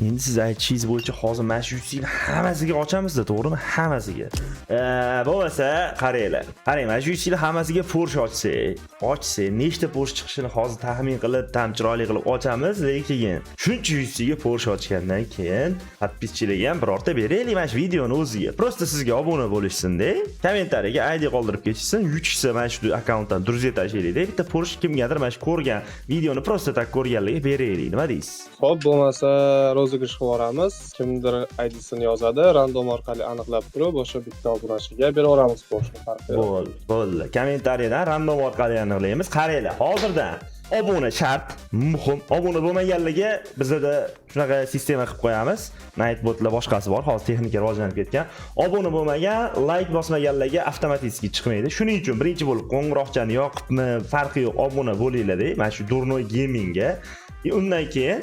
Endi siz aytishingiz bo'yicha hozir mana shu yuksakni hammasiga ochamiz-da, to'g'rimi? Hammasiga. Bo'lmasa qaranglar. Qarang, mana shu yuksakni hammasiga Porsche ochsak, nechta Porsche chiqishini hozir taxmin qilib, tam chiroyli qilib ochamiz, lekin shuncha yuksakga Porsche ochgandan keyin podpischilarga ham birorta beraylik mana shu videoni o'ziga. Prosta sizga obuna bo'lishsin-da, kommentariyaga ID qoldirib ketishsin, yutishsa mana shu akkauntdan druziya tashlaylik-da. Bitta Porsche kimgadir mana shu ko'rgan videoni prosta tak ko'rganlarga beraylik. Nima deysiz? Xo'p, bo'lmasa rozыгрыш qilib yuboramiz. Kimdir ID'sini yozadi, random orqali aniqlab turib, o'sha bitta obunachiga beraveramiz Porsche farqi. Bo'ldi. Kommentariyadan random orqali aniqlaymiz. Qaranglar, hozirdan obuna shart, muhim. Obuna bo'lmaganlarga bizda shunaqa sistema qilib qo'yamiz. Nightbotlar boshqasi bor, hozir texnika rivojlanib ketgan. Obuna bo'lmagan, like bosmaganlarga avtomatik chiqmaydi. Shuning uchun birinchi bo'lib qo'ng'iroqchani yoqibmi, farqi yo'q, obuna bo'linglar-da, mana shu Durnoy Gamingga. Undan keyin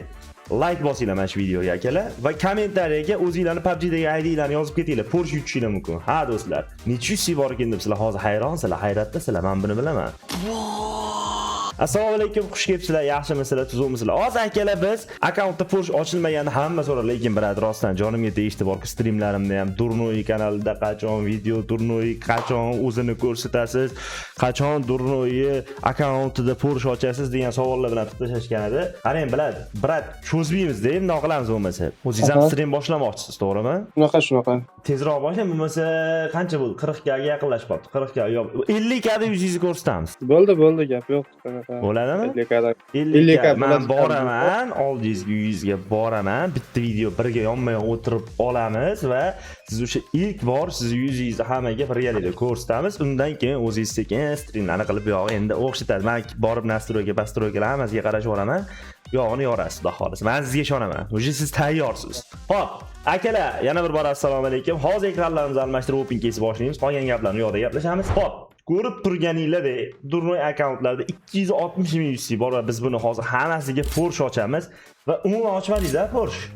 like bosinglar mana shu videoga akalar va kommentariyaga o'zingizlarning PUBG'dagi ID'larni yozib ketinglar. Porsche yutishinglar mumkin. Ha do'stlar, necha yuz bor ekan deb sizlar hozir hayronsizlar, hayratdasizlar, men buni bilaman. Assalomu alaykum, xush kelibsizlar, yaxshimisizlar, tuzukmisizlar? Hozir akalar biz akkauntda Porsche ochilmagani hamma so'radi, lekin birad rostdan jonimga tegishdi bor-ku, streamlarimda ham Durnoy kanalida qachon video, Durnoy qachon o'zini ko'rsatasiz, qachon Durnoy akkauntida Porsche ochasiz degan savollar bilan tutashlashgan edi. Qarang, biladi, birad cho'zmaymiz-da, endi qilamiz bo'lmasa. O'zingiz ham stream boshlamoqchisiz, to'g'rimi? Shunaqa. Tezroq boshlang, bo'lmasa qancha bo'ldi? 40 ga yaqinlashib qoldi. 40 ga yo'q. 50 ga yuzingizni ko'rsatamiz. Bo'ldi, gap yo'q. Bo'ladimi? 50 ga men boraman, oldingizga uyingizga boraman. Bitta video birga yonma-yon o'tirib olamiz va siz o'sha ilk bor siz yuzingizni hammaga birgalikda ko'rsatamiz. Undan keyin o'zingiz sekin streamlarni qilib bu yog'i endi o'xshatadi. Men borib nastroyga hammasiga qarashib olaman. Bu yog'ini yorasiz, xudo xohlasa. Men sizga ishonaman. O'sha siz tayyorsiz. Xo'p, akalar, yana bir bor assalomu alaykum. Hozir ekranlarimizni almashtirib open case boshlaymiz. Qolgan gaplarni yo'qda gaplashamiz. Xo'p, ko'rib turganinglardek Durnoy akkauntlarida 260 ming UC bor va biz buni hozir hammasiga Porsche ochamiz va umuman ochmadingiz-a Porsche?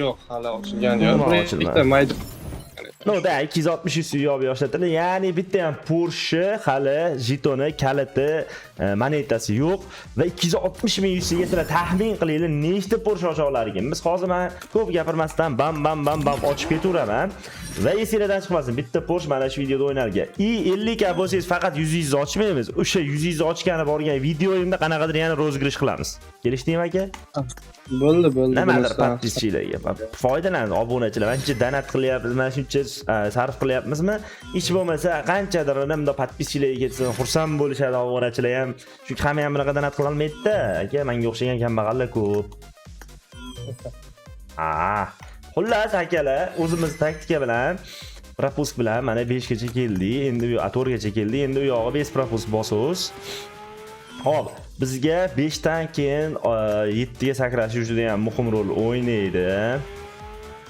Yo'q, hali ochilgani yo'q. Bitta mayda. No, da 260 UC yo'q yoshlatadi. Ya'ni bitta ham Porsche hali jetoni, kaliti, monetasi yo'q va 260 ming UC ga sizlar taxmin qilinglar nechta Porsche ocha olar ekan. Biz hozir men ko'p gapirmasdan bam ochib ketaveraman. Va esingizdan chiqmasin, bitta Porsche mana shu videoda o'ynalgan. 50 ga bo'lsangiz faqat yuzingizni ochmaymiz. O'sha yuzingizni ochgani borgan videoyimda qanaqadir yana rozыгрыш qilamiz. Kelishdingmi aka? Bo'ldi. Nimadir podpischilarga foydalaning, obunachilar. Ancha donat qilyapmiz, mana shuncha sarf qilyapmizmi? Hech bo'lmasa qanchadir bunda podpischilarga ketsin, xursand bo'lishadi obunachilar ham. Chunki hamma ham bunaqa donat qila olmaydi-da. Aka, menga o'xshagan kambag'allar ko'p. Xullas akalar, o'zimiz taktika bilan propusk bilan mana 5 gacha keldik, endi bu 4 gacha keldik, endi u yog'i bez propusk bosamiz. Hop, bizga 5 dan keyin 7 ga sakrash juda ham muhim rol o'ynaydi.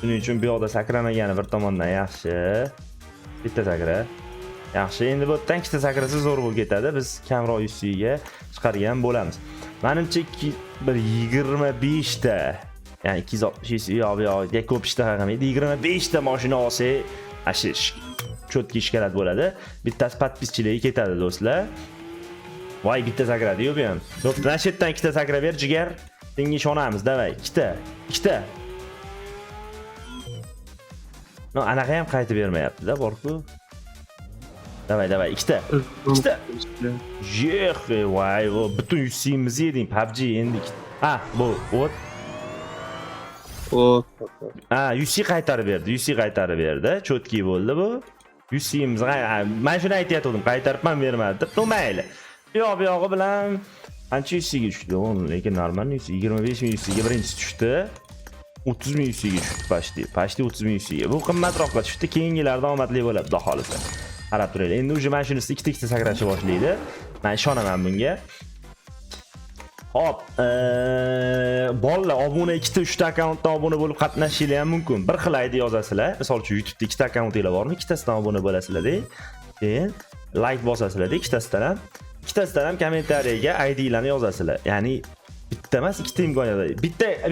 Shuning uchun bu yoqda sakramagani bir tomondan yaxshi. Bitta sakra. Yaxshi, endi bu yerdan ikkita sakrasa zo'r bo'lib ketadi. Biz kamroq yusiga chiqargan bo'lamiz. Menimcha bir 25 ta yani 260 yo'q, ko'p ishtaha qilmaydi. 25 ta mashina olsak, ashish cho'tki ishkalat bo'ladi. Bittasi podpischilarga ketadi do'stlar. Voy, bitta sakradi yo'q bu ham. Yo'q, nashetdan ikkita sakra ber, jigar. Senga ishonamiz, davay. Ikkita. No, anaqa ham qaytib bermayapti-da, bor-ku. Davay, ikkita. Jex, voy, butun yusimizni yeding, PUBG endi. Bu, o't. UC qaytarib berdi. Cho'tki bo'ldi bu. UC'imiz, men shuni aytayotgandim, qaytaribman bermadi deb. No, mayli. Bu yog'i bilan qancha UC ga tushdi? Lekin normal UC 25 ming UC ga birinchi tushdi. 30 ming UC ga tushdi pashti 30 ming UC ga. Bu qimmatroqqa tushdi. Keyingilarda omadli bo'ladi, xudo xolisa. Qarab turaylik. Endi uje mana shunisi ikkita sakrashni boshlaydi. Men ishonaman bunga. Hop, bolalar obuna 2-3 ta akkauntdan obuna bo'lib qatnashishinglar ham mumkin. Bir xil ID yozasizlar. Misol uchun YouTube'da 2 ta akkauntinglar bormi? Ikkitasidan obuna bo'lasizlar-da. Keyin like bosasizlar-da, ikkitasidan ham kommentariyaga IDlarni yozasizlar. Ya'ni bitta emas, ikkita imkoniyat.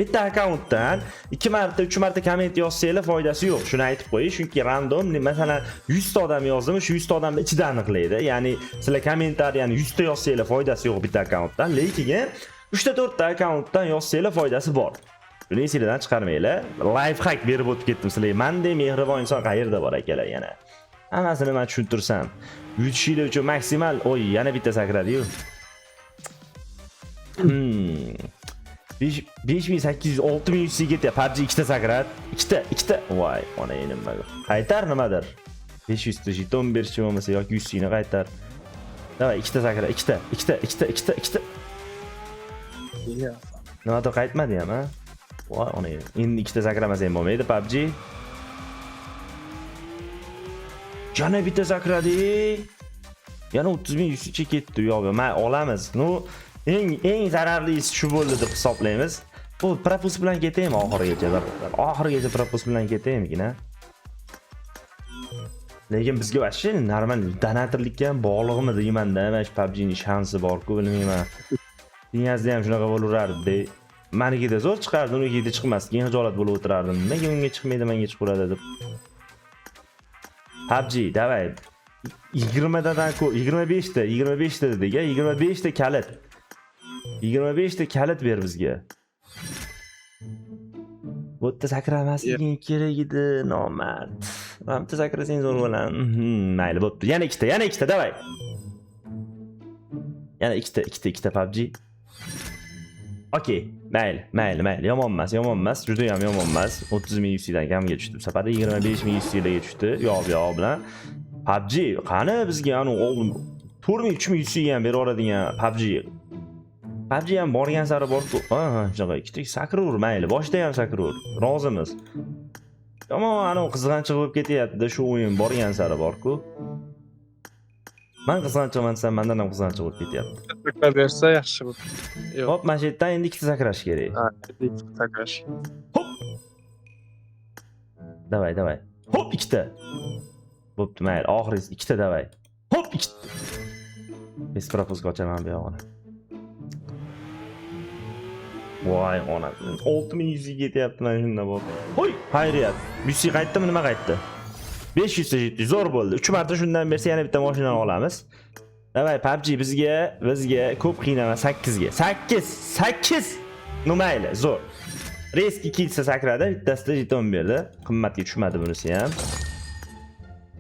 Bitta akkauntdan 2 marta, 3 marta komment yozsanglar foydasi yo'q. Shuni aytib qo'ying, chunki random, masalan, 100 ta odam yozdimi, shu 100 ta odamni ichida aniqlaydi. Ya'ni sizlar kommentariyani 100 ta yozsanglar foydasi yo'q bitta akkauntdan, lekin 3 ta 4 ta akkauntdan yozsanglar foydasi bor. Buni esingizdan chiqarmanglar. Life hack berib o'tib ketdim sizlarga. Mendek mehribon inson qayerda bor akalar yana. Hammasini men tushuntirsam. Yutishinglar uchun maksimal, oy, yana bitta sakradi-yu. 5800 6100 ketyapti. PUBG ikkita sakrat. Ikkita. Voy, ona enim bag. Qaytar nimadir? 500 ta jeton berishchi bo'lmasa yoki 100 ni qaytar. Davay, ikkita sakra, ikkita. Nimadir qaytmadi ham, ha? Voy, ona enim. Endi ikkita sakramasa ham bo'lmaydi PUBG. Yana bitta sakradi. Yana 30100 ketdi. Yo'q, men olamiz. No, eng zararlisi shu bo'ldi deb hisoblaymiz. Bu propus bilan ketaymi oxirigacha? Oxirigacha propus bilan ketaymi-gina? Lekin bizga vashchi normal donatorlikka ham bog'liqmi deyman-da. Mana shu PUBG ning shansi bor-ku, bilmayman. Dengizda ham shunaqa bo'laverardi. Menikida zo'r chiqardi, unikida chiqmas. Keyin hijolat bo'lib o'tirardim. Nega unga chiqmaydi, menga chiqaveradi deb. PUBG, davay. 20 dan ko'p, 25 ta dediga, 25 ta kalit. 25 ta kalit ber bizga. Bu yerda sakramasliging kerak edi, nomard. Ramta sakrasang zo'r bo'lan. Mayli, bo'pti. Yana ikkita, davay. Yana ikkita PUBG. Okey, mayli. Yomon emas, juda ham yomon emas. 30100 dan kamga tushdi. Bu safar 25100 ga tushdi. Yo'q bilan. PUBG qani bizga anu 4100 ga ham beraveradigan PUBG. PUBG ham borgan sari bor-ku. Shunaqa ikkita sakraver, mayli. Boshda ham sakraver. Rozimiz. Ammo anu qizg'anchiq bo'lib ketyapti-da shu o'yin borgan sari bor-ku. Men qizg'anchiqman desam, mendan ham qizg'anchiq bo'lib ketyapti. Sakrab bersa yaxshi bo'ladi. Yo'q. Hop, mana shu yerdan endi ikkita sakrash kerak. Ha, ikkita sakrash. Hop. Davay. Hop, ikkita. Bo'pti, mayli. Oxirisi ikkita davay. Hop, ikkita. Biz propus qochaman bu yog'ini. Voy, ona. 6100 ketyapti mana shunda bor. Hoy, xayriyat. 100 qaytdimi, nima qaytdi? 500 ta jetdi, zo'r bo'ldi. 3 marta shundan bersa yana bitta mashinani olamiz. Davay, PUBG bizga ko'p qiynama 8 ga. 8. No mayli, zo'r. Reski kilsa sakradi, bittasida jeton berdi. Qimmatga tushmadi bunisi ham.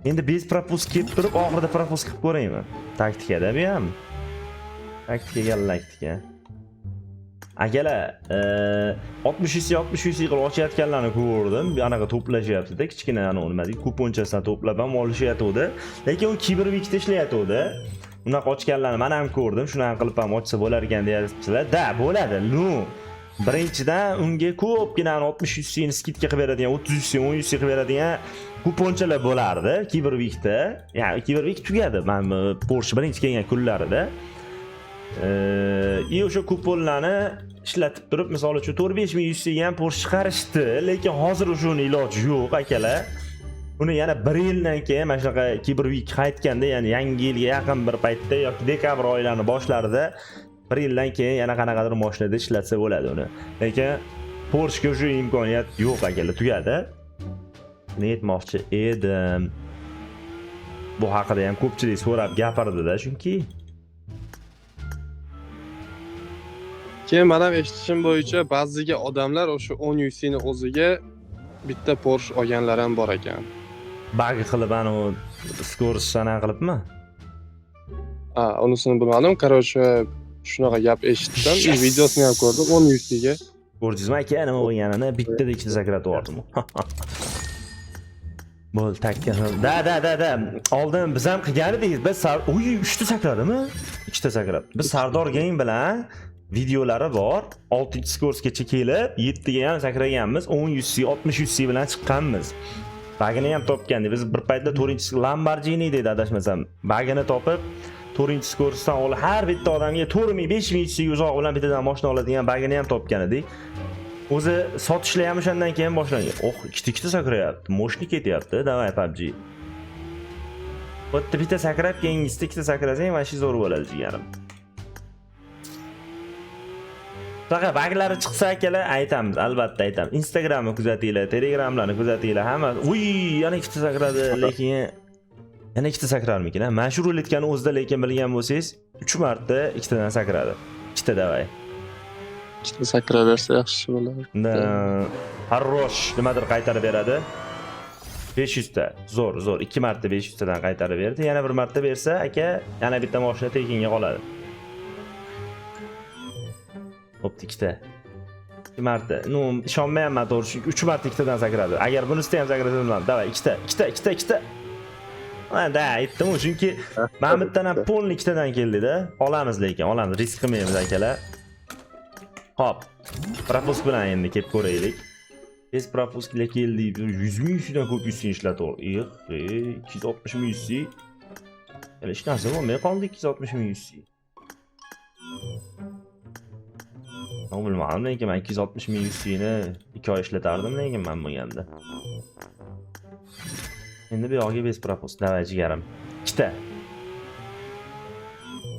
Endi bez propus kelib turib, oxirida propus qilib ko'raymi? Taktikada bu ham. Taktika galaktika. Akalar, 60 qilib ochayotganlarni ko'rdim. Anaqa to'plashyapti-da, kichkina nima deydi, kuponchasidan to'plab ham olishyapti. Lekin u Kibervikda ishlayapti. Unaqa ochganlarni men ham ko'rdim. Shunaqa qilib ham ochsa bo'lar ekan deyapsizlar. Da, bo'ladi. Birinchidan unga ko'pgina 60 ni skidka qilib beradigan, 30 10 qilib beradigan kuponchalar bo'lardi Kibervikda. Ya'ni Kibervik tugadi. Men Porsche birinchi kelgan kunlarida o'sha kuponlarni ishlatib turib, misol uchun 45100 ga ham Porsche chiqarishdi, lekin hozir o'shuni iloji yo'q akalar. Uni yana 1 yildan keyin mana shunaqa Kibervik qaytganda, ya'ni yangi yilga yaqin bir paytda yoki dekabr oylarining boshlarida 1 yildan keyin yana qanaqadir mashinada ishlatsa bo'ladi uni. Lekin Porschega o'sha imkoniyat yo'q akalar, tugadi. Buni aytmoqchi edim. Bu haqida ham ko'pchilik so'rab gapirdi-da, chunki Keyin men ham eshitishim bo'yicha ba'ziga odamlar o'sha 10 ni o'ziga bitta Porsche olganlar ham bor ekan. Bug qilib anu skorost sana qilibmi? Ha, unisini bilmadim. Короче, shunaqa gap eshitdim. Videosini ham ko'rdim 10 ga. Ko'rdingizmi aka, nima bo'lganini bittada ikkita sakratib yubordim. Bo'l takka. Da. Oldin biz ham qilgan edik. Biz 3 ta sakradimi? 2 ta sakrab. Biz Sardor Game bilan videolari bor. 6-skorsgacha kelib, 7 ga ham sakraganmiz. 10 60 bilan chiqqanmiz. Bagini ham topgandik. Biz bir paytda 4 Lamborghini dedi adashmasam. Bagini topib 4 skorsdan olib har bitta odamga 4000-5000 uzoq bilan bittadan mashina oladigan bagini ham topgan edik. O'zi sotishlar ham o'shandan keyin boshlangan. Ikkita sakrayapti. Moshni ketyapti. Davay PUBG. Bitta sakrab, keyingisida ikkita sakrasang, mana shu zo'r bo'ladi jigarim. Faqat baglari chiqsa akalar aytamiz, albatta aytamiz. Instagramni kuzatinglar, Telegramlarni kuzatinglar, hamma. Yana ikkita sakradi, lekin yana ikkita sakrarmikin. Mana shu ruletkani o'zida lekin bilgan bo'lsangiz, 3 marta ikkitadan sakradi. Ikkita davay. ikkita sakraversa yaxshi bo'lar. Harrosh nimadir qaytarib beradi. 500 ta. Zo'r. 2 marta 500 tadan qaytarib berdi. Yana bir marta bersa, aka, yana bitta mashina tekinga qoladi. Bo'pti, ikkita. 2 marta. No, ishonmayapman to'g'ri, chunki 3 marta ikkitadan sakradi. Agar bunisida ham sakrasa bilmadim. Davay, ikkita. Mana aytdim, chunki mana bittadan ham polni ikkitadan keldi-da. Olamiz lekin, olamiz. Risk qilmaymiz akalar. Hop. Propust bilan endi kelib ko'raylik. Biz propust ile keldi. 100 ming yusidan ko'p yusni ishlatib. 260 ming yusi. Hech narsa bo'lmay qoldi 260 ming yusi. Bilmadim lekin men 260 ming yusini 2 oy ishlatardim lekin men bo'lganda. Endi bu yoqqa bez propust davay jigarim. Ikkita.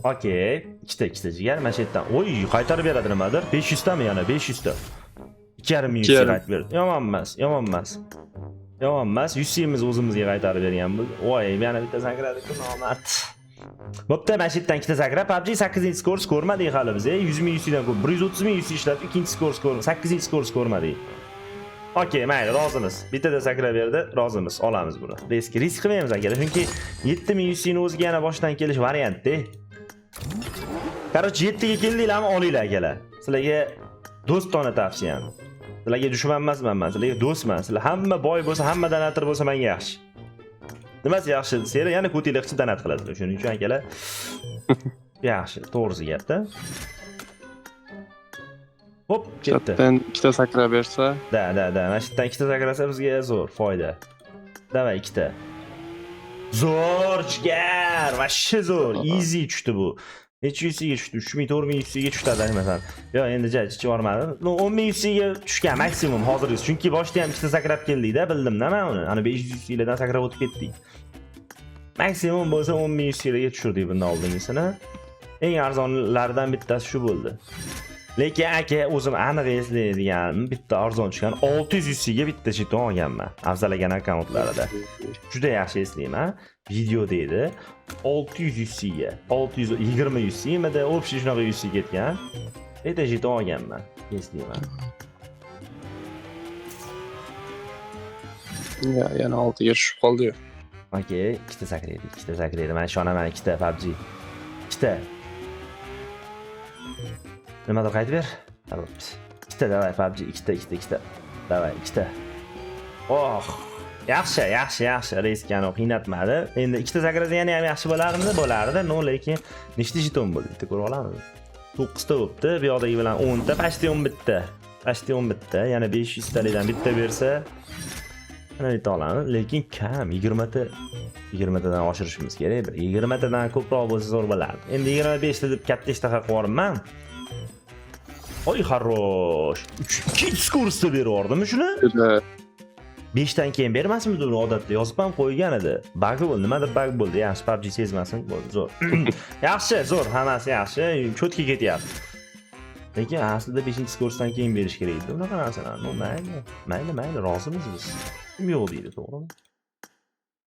Okey, ikkita jigar mana shu yerdan. Oy, qaytarib beradi nimadir? 500 tami yana 500 ta. 2,5 ming yusi qaytarib berdi. Yomon emas. Yusimiz o'zimizga qaytarib bergan bo'ldi. Voy, yana bitta sakradi-ku nomard. Bo'pti, mana shu yerdan ikkita sakrab, PUBG 8-skor ko'rmadik hali biz. 100 ming yusidan ko'p. 130 ming yusi ishlatib, ikkinchi skor 8-skor ko'rmadik. Okey, mayli, rozimiz. Bittada sakrab berdi, rozimiz. Olamiz buni. Risk qilmaymiz akalar, chunki 7000 yusini o'ziga yana boshdan kelish variant-da. Короче, 7 ga keldinglarmi, olinglar akalar. Sizlarga do'stona tavsiyam. Sizlarga dushman emasman men, sizlarga do'stman. Sizlar hamma boy bo'lsa, hamma donator bo'lsa menga yaxshi. Nimasi yaxshi? Sizlar yana ko'tinglar qilib donat qilasizlar. Shuning uchun akalar yaxshi, to'g'risi gapda. Hop, ketdi. Chatdan ikkita sakrab bersa, Da. Mana shu yerdan ikkita sakrasa bizga zo'r foyda. Davay ikkita. Zo'r jigar, vashshi zo'r, easy tushdi bu. Necha yusiga tushdi? 3000-4000 yusiga tushdi masalan. Yo, endi chiqib bormadi. 10000 yusiga tushgan maksimum hozirgi. Chunki boshda ham ikkita sakrab keldik-da, bildim-da men uni. Ana 500 yusilardan sakrab o'tib ketdik. Maksimum bo'lsa 10000 yusiga tushirdik bundan oldingisini. Eng arzonlaridan bittasi shu bo'ldi. Lekin aka o'zim aniq eslaydigan bitta arzon tushgan 600 yusiga bitta jeton olganman. Afzalagan akkauntlarida. Juda yaxshi eslayman. Video deydi. 600 yusiga, 620 yusimida общий shunaqa yusi ketgan. Bitta jeton olganman. Eslayman. Yana 6 ga tushib qoldi-yu. Okey, ikkita sakraydi. Men ishonaman, ikkita PUBG. Ikkita. Nimadir qaytib ber. Ikkita davay PUBG, ikkita. Davay, ikkita. Oh, yaxshi. Riskani qiynatmadi. Endi ikkita sakrasa yana ham yaxshi bo'lardi. No, lekin nechta jeton bo'ldi? Bitta ko'rib olamiz. 9 ta bo'libdi. Bu yoqdagi bilan 10 ta, pasti 11 ta. Pasti 11 ta. Yana 500 talikdan bitta bersa, ana bitta olamiz. Lekin kam, 20 ta. 20 tadan oshirishimiz kerak. 20 tadan ko'proq bo'lsa zo'r bo'lardi. Endi 25 ta deb katta ishtaha qilib Oy, xarrosh. 2 skursda berib shuni? 5 dan keyin bermasmidi uni odatda yozib ham qo'ygan edi. Bug bo'ldi, nimadir bug bo'ldi. Yaxshi PUBG sezmasin, bo'ldi, zo'r. Yaxshi, zo'r, hammasi yaxshi, cho'tki ketyapti. Lekin aslida 5-skursdan keyin berish kerak edi. Unaqa narsalarni, mayli, rozimiz biz. Kim yo'q deydi, to'g'rimi?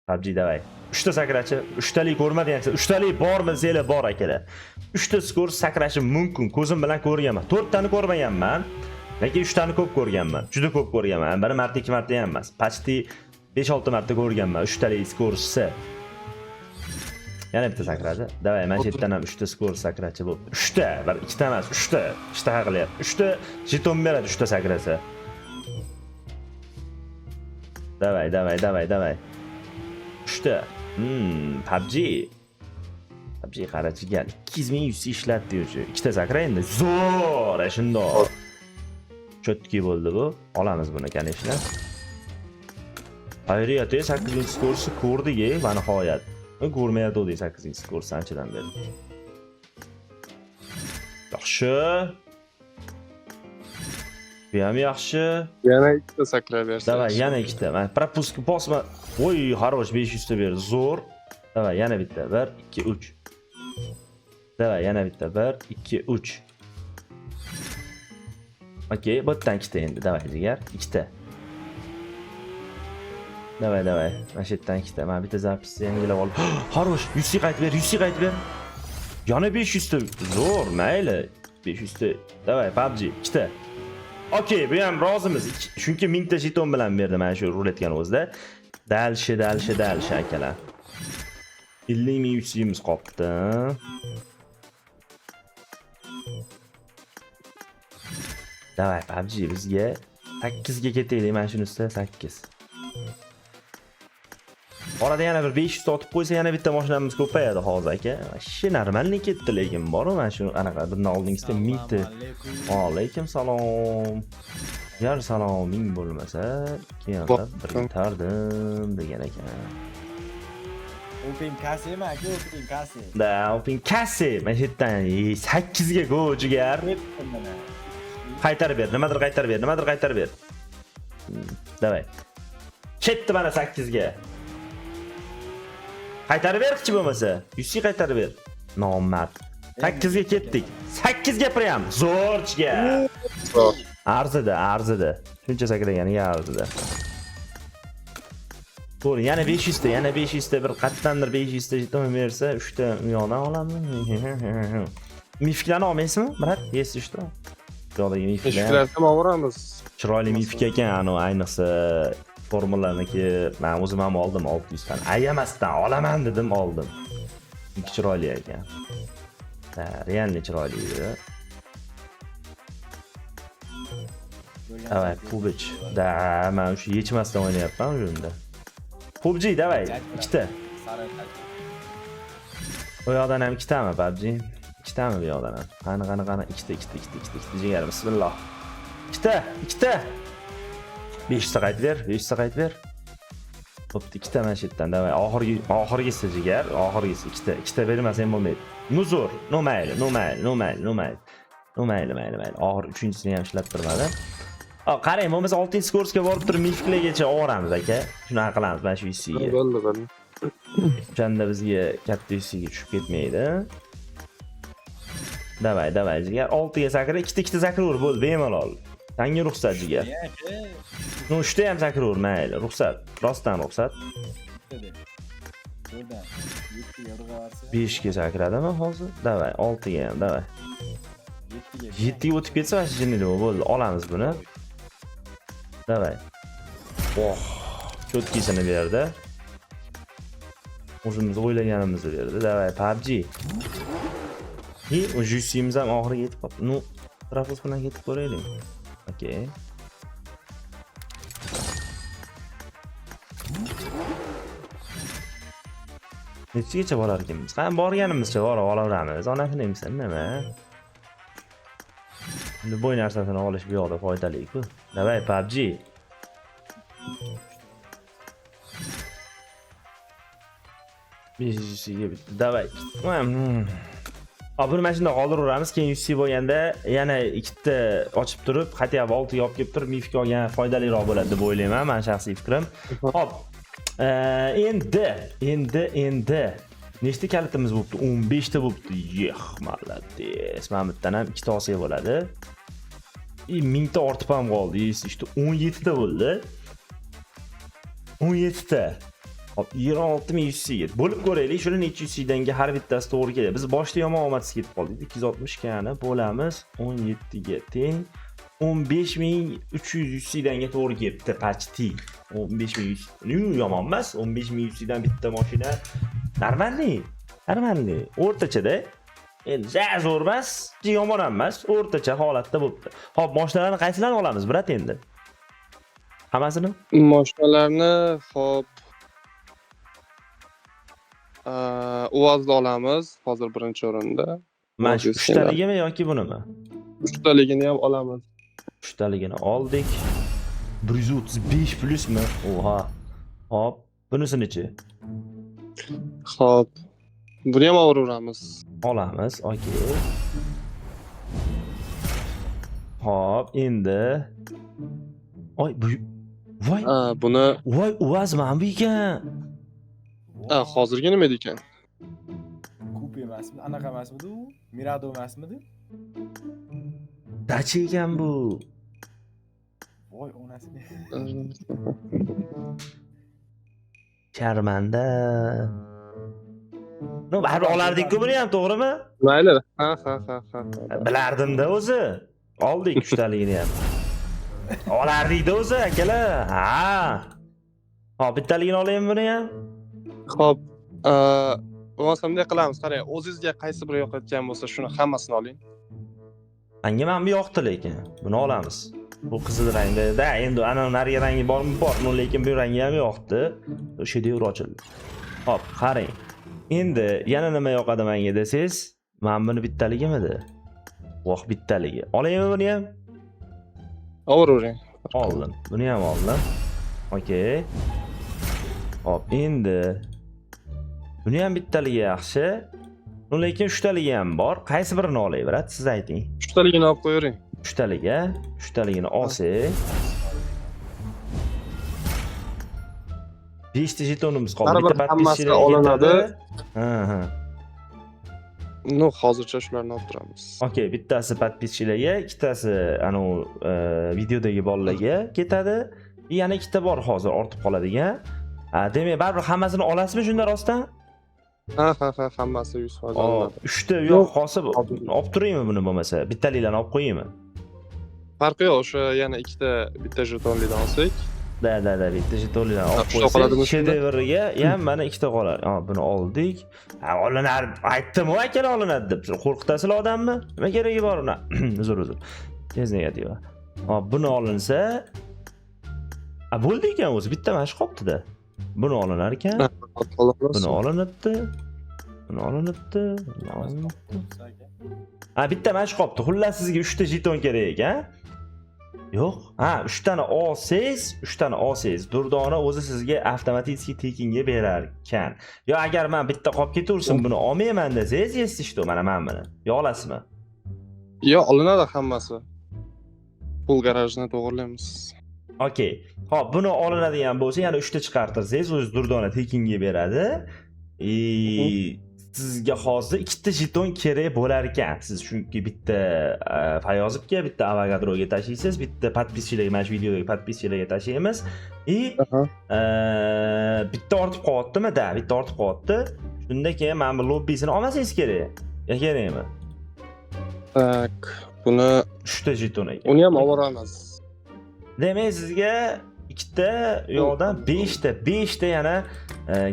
PUBG davay. 3 ta sakrachi, 3 talik ko'rmadinglar. 3 talik bormi desanglar bor akalar. 3 ta skor sakrashim mumkin. Ko'zim bilan ko'rganman. 4 tani ko'rmaganman. Lekin 3 tani ko'p ko'rganman. Juda ko'p ko'rganman. Bir marta, 2 marta ham emas. Pachti 5-6 marta ko'rganman 3 talik skorsi. Yana bitta sakradi. Davay, mana shu yerdan ham 3 ta skor sakrachi bo'ldi. 3 ta, 2 ta emas, 3 ta. Ishtaha qilyapti. 3 ta jeton beradi 3 ta sakrasa. Davay. 3 ta. PUBG qarachigan 2100 ishlatdi o'sha. 2 ta sakra endi. Zo'r, shundoq. Cho'tki bo'ldi bu. Olamiz buni, конечно. Ayriyat 8-skorsi ko'rdik, va nihoyat. Ko'rmayotgandik 8-skorsi anchadan beri. Yaxshi. Bu ham yaxshi. Yana ikkita sakrab bersa. Davay, yana ikkita. Men propustga bosma. Voy, xarosh 500 ta berdi. Zo'r. Davay, yana bitta. 1, 2, 3. Davay, yana bitta. 1, 2, 3. Okey, bu yerdan ikkita endi. Davay, jigar. Ikkita. Davay. Mana shu yerdan ikkita. Men bitta zapisni yangilab olib. Xarosh, 100 qaytib ber. Yana 500 ta. Zo'r, mayli. 500 ta. Davay, PUBG ikkita. Okey, bu ham rozimiz. Chunki 1000 ta jeton bilan berdi mana shu ruletkani o'zida. Dalshi akalar. 50.300 qopti. Davay, PUBG bizga 8 ga ketaylik mana shuni ustida 8. Orada yana bir 500 sotib qo'ysa yana bitta mashinamiz ko'payadi hozir aka. Shi normalniy ketdi lekin boru mana shu anaqa bundan oldingizda 1000 ta. Alaykum salom. Yar saloming bo'lmasa, keyin bir tardim degan ekan. Open kase mi aka? Open kase. Da, open kase. Mana shu yerdan 8 ga go jigar. Qaytarib ber, nimadir qaytarib ber. Davay. Ketdi mana 8 ga. Qaytarib ber kichi bo'lmasa. 100 ga qaytarib ber. Nomard. 8 ga ketdik. 8 ga prям. Zo'rchiga. Arzida. Shuncha sakraganiga arzida. To'g'ri, yana 500 ta, bir qatdandir 500 ta jeton bersa, 3 ta yo'qdan olamiz. Mifklarni olmaysizmi? Brat, yesiz ishda. Yo'qdagi mifklar. Mifklarni ham olamiz. Chiroyli mifk ekan, ayniqsa formulaniki men o'zim ham oldim 600 dan. Ayamasdan olaman dedim, oldim. Chiroyli ekan. Ha, realni chiroyli edi. Davay, PUBG. Da, men o'sha yechmasdan o'ynayapman o'shunda. PUBG davay, ikkita. Bu yoqdan ham ikkitami PUBG? Ikkitami bu yoqdan ham? Qani, ikkita jigar, bismillah. Ikkita. 500 ta qaytib ber. Bo'pti, ikkita mana shu yerdan davay. Oxirgisi jigar, oxirgisi ikkita bermasam bo'lmaydi. Nuzur, no mayli. Oxir uchinchisini ham ishlab turmadi. Qarang, bo'lmasa 6-ko'rsga borib turib mifklargacha olamiz aka. Shunaqa qilamiz mana shu issiga. Bo'ldi. O'shanda bizga katta issiga tushib ketmaydi. Davay jigar, 6 ga sakra, ikkita sakraver bo'ldi, bemalol. Senga ruxsat jigar. No, 3 ta ham sakraver, mayli, ruxsat. Rostdan ruxsat. 5 ga sakradimi hozir? Davay, 6 ga ham, davay. 7 ga o'tib ketsa, mana shu bo'ldi, olamiz buni. Davay. Cho'tkisini berdi. O'zimiz o'ylaganimizni berdi. Davay, PUBG. O jusimiz ham oxiriga yetib qoldi. Nu, trafos bilan ketib ko'raylik. Okey. Nechigacha borar ekanmiz? Qani borganimizcha borib olaveramiz. Onasini demisan nima? Endi bo'y narsasini olish bu yoqda foydali-ku. Davay, PUBG. Bizga bitti. Davay. Buni mana shunday qoldiramiz. Keyin 100 bo'lganda yana ikkita ochib turib, xatya 6 ga olib kelib turib, mifk olgan foydaliroq bo'ladi deb o'ylayman, men shaxsiy fikrim. Hop. Endi nechta kalitimiz bo'libdi? 15 ta bo'libdi. Молодец. Mana bittan ham 2 ta olsak bo'ladi. 1000 ta ortib ham qoldi. İşte 17 ta bo'ldi. 17 ta. Hop, 26100 bo'lib ko'raylik. Shuni necha 100 danga har bittasi to'g'ri keladi. Biz boshda yomon omadsiz ketib qoldik. 260 kani bo'lamiz 17 ga teng 15300 danga to'g'ri kelibdi, почти. 15100. Yomon emas. 15100 dan bitta mashina normalniy. O'rtachada. Endi zo'r emas, yomon ham emas, o'rtacha holatda bo'libdi. Hop, mashinalarni qaysilarini olamiz, brat endi? Hammasini? Mashinalarni hop UAZni olamiz, hozir birinchi o'rinda. Mana shu 3 taligimi yoki bunimi? 3 taligini ham olamiz. 3 taligini oldik. 135 plusmi? Oha. Hop, bunisi-nechi? Hop. Buni ham olaveramiz. Olamiz, okey. Hop, endi. Voy, buni voy, UAZ mana bu ekan. Hozirgi nima ekan? Coupe emasmi? Anaqa emasmidi u? Mirado emasmidi? Dachi ekan bu. Voy, onasini. Sharmanda. No, baribir olardik-ku buni ham, to'g'rimi? Mayli. Ha. Bilardim-da o'zi. Oldik 3 taligini ham. Olardik-da o'zi akalar. Ha. Hop, bittaligini olaymi buni ham? Xo'p, bo'lmasa bunday qilamiz. Qarang, o'zingizga qaysi biri yoqayotgan bo'lsa, shuni hammasini oling. Menga mana bu yoqdi lekin. Buni olamiz. Bu qizil rangda. Endi ana nariga rangi bormi? Bor, lekin bu rangi ham yoqdi. O'sha devr ochildi. Hop, qarang. Endi yana nima yoqadi menga desangiz, mana buni bittaligimidi? Voh, bittaligi. Olaymi buni ham? Olavering. Oldim. Buni ham oldim. Okey. Hop, endi buni ham bittaligi yaxshi. Lekin 3 taligi ham bor. Qaysi birini olay, brat? Siz ayting. 3 taligini olib qo'yavering. 3 taliga, 3 taligini olsak. 5 ta jetonimiz qoldi. Baribir Bitta hammasi podpischilar olinadi. Ha. No, hozircha shularni olib turamiz. Okey, bittasi podpischilarga, ikkitasi anu videodagi bolalarga ketadi. Yana ikkita bor hozir ortib qoladigan. Demak, baribir hammasini olasizmi shunda rostdan? Ha, hammasi 100% olinadi. 3 ta yo'q, hozir olib turaymi buni bo'lmasa? Bittaliklarni olib qo'yaymi? Farqi yo'q, o'sha yana ikkita bitta jetonlikdan olsak. Da, bitta jetonlarni olib Shu qoladimi qo'ysak, shunda? shedevriga ham mana ikkita qoladi. Buni oldik. Olinar, aytdim-ku akalar olinadi deb. Qo'rqitasizlar odamni? Nima keragi bor uni? Uzr. Tez negativa. Hop, buni olinsa, bo'ldi ekan o'zi, bitta mana shu qolibdi-da. Buni olinar ekan. Buni olinibdi. Bitta mana shu qolibdi. Xullas sizga 3 ta jeton kerak ekan. Yo'q. 3 tani olsangiz, 3 tani olsangiz, Durdona o'zi sizga avtomatik tekinga berar ekan. Yo agar men bitta qolib ketaversin, buni olmayman desangiz, yesishdi mana men buni. Yo olasizmi? Yo, olinadi hammasi. Pul garajni to'g'irlaymiz. Okey. Hop, buni olinadigan bo'lsa, yana 3 ta chiqartirsangiz, o'zi Durdona tekinga beradi. Sizga hozir 2 ta jeton kerak bo'lar ekan. Siz chunki bitta Fayozovga, bitta Avogadroga tashlaysiz, bitta podpischilarga, mana shu videodagi podpischilarga tashlaymiz. Bitta ortib qolyaptimi? Da, bitta ortib qolyapti. Shundan keyin mana bu lobbisini olmasangiz kerak. Kerakmi? Tak, buni 3 ta jeton ekan. uni ham olamiz. Demak, sizga 2 ta yo'qdan 5 ta yana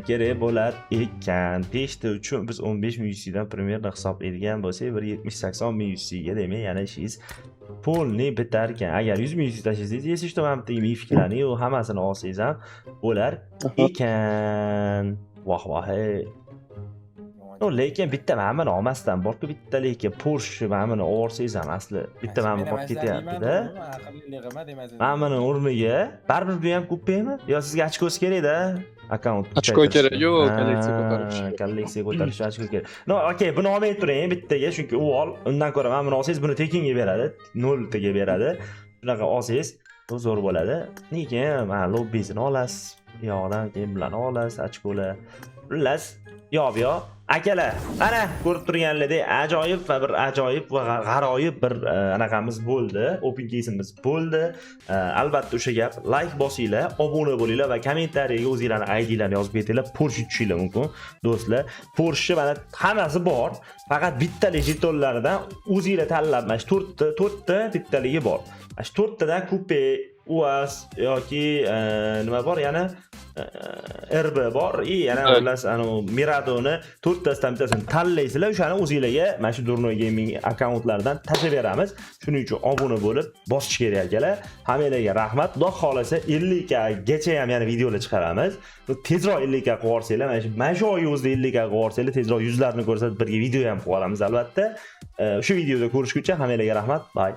kerak bo'lar ekan. 5 ta uchun biz 15 ming USD dan примерно hisoblaydigan bo'lsak, 170-80 ming USD ga demak yana ishingiz polni bitar ekan. Agar 100 ming USD tashlasangiz, yesishdi mana bitta mifklarni u hammasini olsangiz ham bo'lar ekan. Voh, hey. Lekin bitta mana buni olmasdan borku, bitta lekin Porsche mana buni olsangiz ham asli bitta mana bu qolib ketyapti-da. Mana buni o'rniga baribir bu ham ko'paymi? Yo sizga ochkosi kerak-da? Akkaunt Ochko kerak. Yo'q, kolleksiya ko'tarish. Kolleksiya ko'tarish ochko kerak. No, okey, buni olmay turing bittaga, chunki u ol. Undan ko'ra mana buni olsangiz, buni tekinga beradi, 0 taga beradi. Shunaqa olsangiz, zo'r bo'ladi. Lekin mana lobbisini olasiz, yo'qdan keyin bilan olasiz, ochkolar. Xullas, yo'q. Akalar, ana ko'rib turganlaringizdek ajoyib va bir ajoyib va g'aroyib bir anaqamiz bo'ldi. Open case'imiz bo'ldi. Albatta o'sha gap, like bosinglar, obuna bo'linglar va kommentariyaga o'zingizlarning ID'larni yozib ketinglar. Porsche tushinglar mumkin, do'stlar. Porsche mana hammasi bor. Faqat bittalik jetonlaridan o'zingizlar tanlab, mana shu 4 ta bittaligi bor. Mana shu 4 tadan coupe, UAZ yoki nima bor yana? RB bor, yana xullas Miradoni 4 tasidan bittasini tanlaysizlar, o'shani o'zingizlarga mana shu Durno Gaming akkauntlaridan tashlab beramiz. Shuning uchun obuna bo'lib bosish kerak akalar. Hammalarga rahmat. Xudo xolasa 50 ga gacha ham yana videolar chiqaramiz. Tezroq 50 ga qilib yuborsanglar, mana shu oy o'zida 50 ga qilib yuborsanglar, tezroq yuzlarni ko'rsatib birga video ham qilib olamiz albatta. Shu videoda ko'rishguncha hammalarga rahmat. Bye.